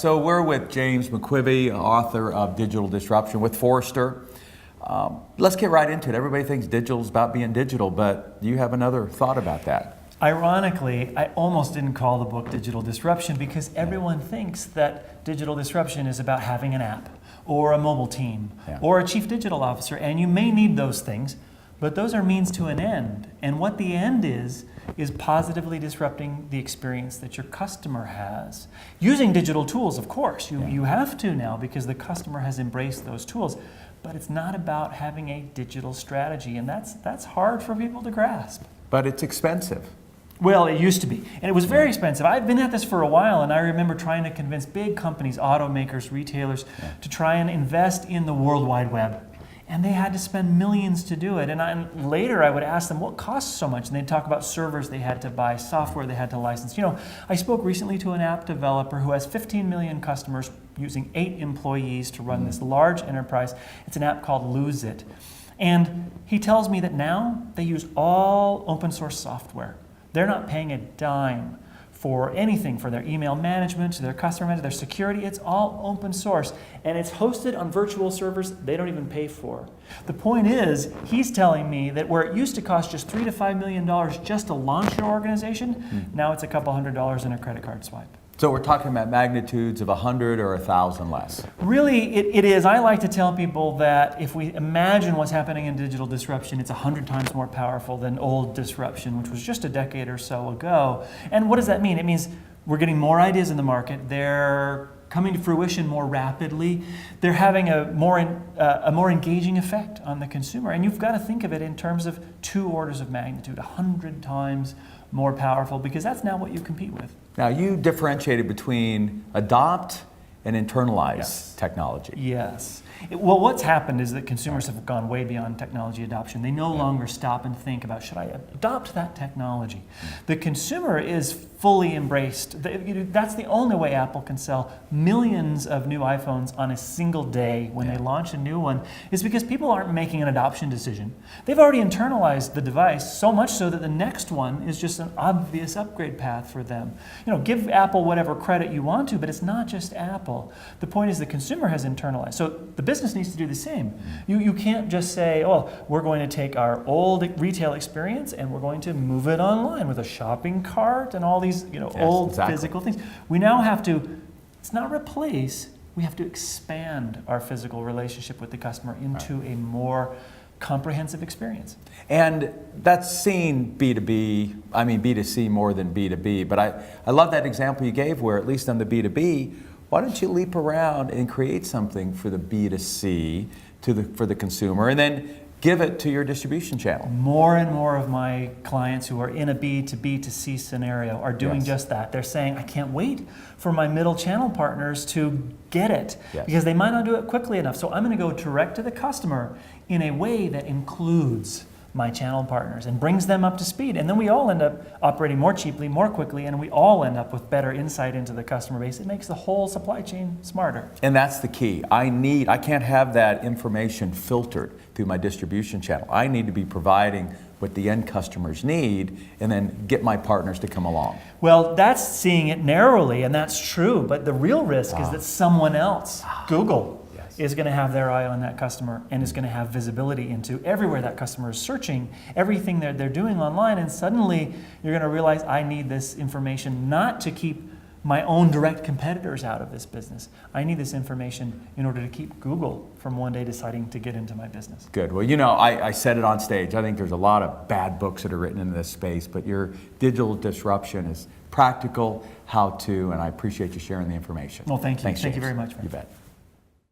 so we're with James McQuivey, author of Digital Disruption with Forrester. Let's get right into it. Everybody thinks digital is about being digital, but you have another thought about that. Ironically, I almost didn't call the book Digital Disruption because everyone thinks that digital disruption is about having an app or a mobile team or a chief digital officer, and you may need those things, but those are means to an end. And what the end is positively disrupting the experience that your customer has. Using digital tools, of course. You have to now because the customer has embraced those tools. But it's not about having a digital strategy, and that's hard for people to grasp. But it's expensive. Well, it used to be, and it was very expensive. I've been at this for a while, and I remember trying to convince big companies, automakers, retailers, to try and invest in the World Wide Web. And they had to spend millions to do it. And later I would ask them, what costs so much? And they'd talk about servers they had to buy, software they had to license. You know, I spoke recently to an app developer who has 15 million customers using 8 employees to run this large enterprise. It's an app called Lose It. And he tells me that now they use all open source software. They're not paying a dime for anything, for their email management, their customer management, their security. It's all open source. And it's hosted on virtual servers they don't even pay for. The point is, he's telling me that where it used to cost just $3 to $5 million just to launch your organization, now it's a couple $100 in a credit card swipe. So we're talking about magnitudes of 100 or 1,000 less. Really, it is. I like to tell people that if we imagine what's happening in digital disruption, it's 100 times more powerful than old disruption, which was just a decade or so ago. And what does that mean? It means we're getting more ideas in the market. They're coming to fruition more rapidly. They're having a more engaging effect on the consumer. And you've got to think of it in terms of 2 orders of magnitude, 100 times more powerful, because that's now what you compete with. Now, you differentiated between adopt and internalize technology. Yes. Well, what's happened is that consumers have gone way beyond technology adoption. They no longer stop and think about, should I adopt that technology? The consumer is fully embraced. That's the only way Apple can sell millions of new iPhones on a single day when they launch a new one, is because people aren't making an adoption decision. They've already internalized the device, so much so that the next one is just an obvious upgrade path for them. You know, give Apple whatever credit you want to, but it's not just Apple. The point is the consumer has internalized. So the business needs to do the same. You can't just say, oh, we're going to take our old retail experience and we're going to move it online with a shopping cart and all these old physical things. We now have to, it's not replace, we have to expand our physical relationship with the customer into a more comprehensive experience. And that's seen B2C more than B2B, but I love that example you gave where at least on the B2B, why don't you leap around and create something for the B2C for the consumer and then give it to your distribution channel? More and more of my clients who are in a B2B2C scenario are doing just that. They're saying, I can't wait for my middle channel partners to get it because they might not do it quickly enough. So I'm going to go direct to the customer in a way that includes my channel partners and brings them up to speed. And then we all end up operating more cheaply, more quickly, and we all end up with better insight into the customer base. It makes the whole supply chain smarter. And that's the key. I can't have that information filtered through my distribution channel. I need to be providing what the end customers need and then get my partners to come along. Well, that's seeing it narrowly, and that's true, but the real risk is that someone else, Google, is going to have their eye on that customer and is going to have visibility into everywhere that customer is searching, everything they're doing online, and suddenly you're going to realize I need this information not to keep my own direct competitors out of this business. I need this information in order to keep Google from one day deciding to get into my business. Good. Well, you know, I said it on stage. I think there's a lot of bad books that are written in this space, but your digital disruption is practical, how to, and I appreciate you sharing the information. Well, thank you. Thanks, Thank you James. very much. You bet.